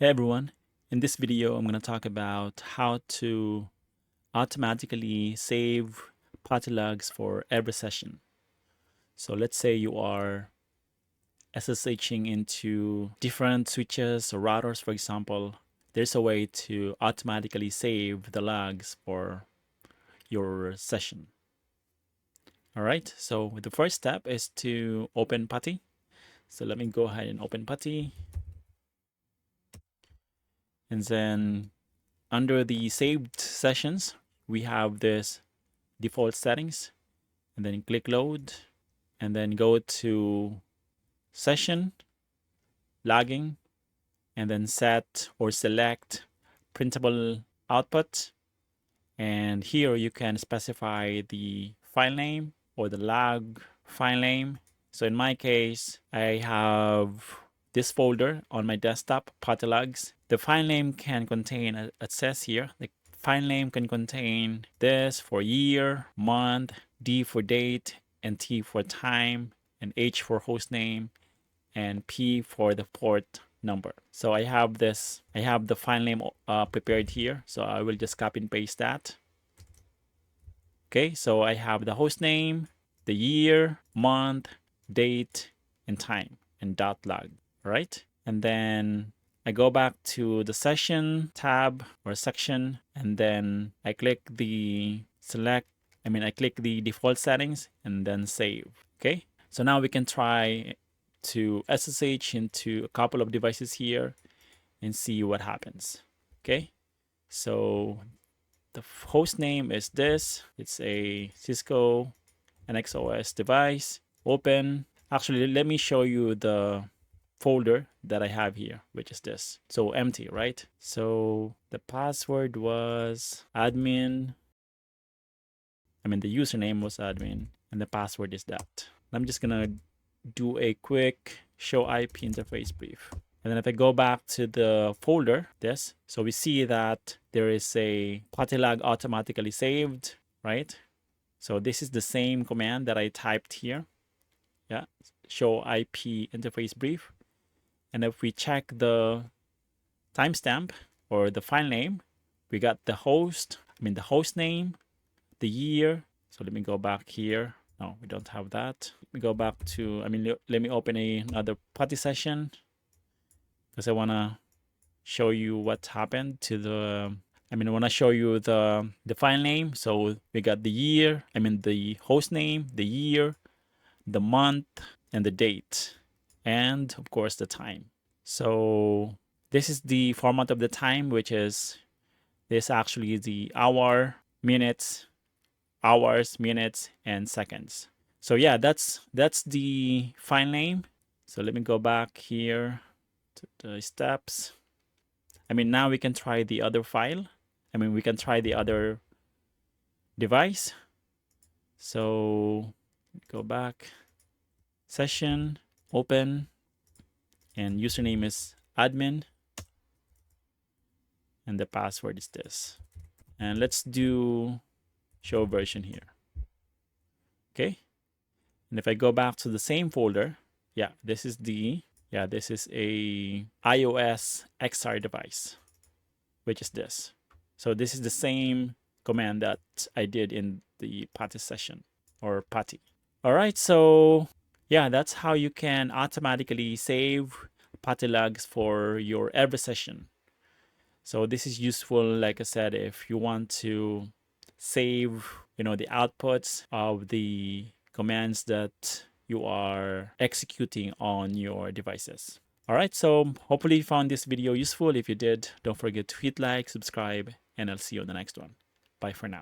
Hey everyone, in this video I'm going to talk about how to automatically save PuTTYLogs for every session. So let's say you are SSHing into different switches or routers, for example. There's a way to automatically save the logs for your session. All right, so the first step is to open PuTTY. So let me go ahead and open PuTTY. And then under the saved sessions, we have this default settings, and then click load, and then go to session, logging, and then set or select printable output. And here you can specify the file name or the log file name. So in my case, I have this folder on my desktop, PuTTYLogs. The file name can contain, it says here, the file name can contain this for year, month, D for date, and T for time, and H for host name, and P for the port number. So I have the file name prepared here. So I will just copy and paste that. Okay, so I have the host name, the year, month, date, and time, and .log, right? And then I go back to the session tab or section, and then I click the I click the default settings and then save. Okay, so now we can try to SSH into a couple of devices here and see what happens. Okay, so the host name is this. It's a Cisco NXOS device. Open. Actually, let me show you the folder that I have here, which is this. So empty, right? So the password was admin. The username was admin, and the password is that. I'm just gonna do a quick show IP interface brief. And then if I go back to the folder, so we see that there is a PuTTYLog automatically saved, right? So this is the same command that I typed here. Yeah, show IP interface brief. And if we check the timestamp or the file name, we got the host name, the year. So let me go back here. No, we don't have that. Let me go back to, let me open another PuTTY session because I want to show you what happened to the, I want to show you the file name. So we got the year, the host name, the year, the month, and the date, and of course the time. So this is the format of the time, which is this actually the hours, minutes, and seconds. So yeah, that's the file name. So let me go back here to the steps. Now we can try the other file. We can try the other device. So go back, session, open, and username is admin, and the password is this. And let's do show version here. Okay, and if I go back to the same folder, this is a iOS XR device, which is this. So this is the same command that I did in the PuTTY session or PuTTY. All right, so yeah, that's how you can automatically save PuTTYLogs for your every session. So this is useful, like I said, if you want to save, the outputs of the commands that you are executing on your devices. All right, so hopefully you found this video useful. If you did, don't forget to hit like, subscribe, and I'll see you on the next one. Bye for now.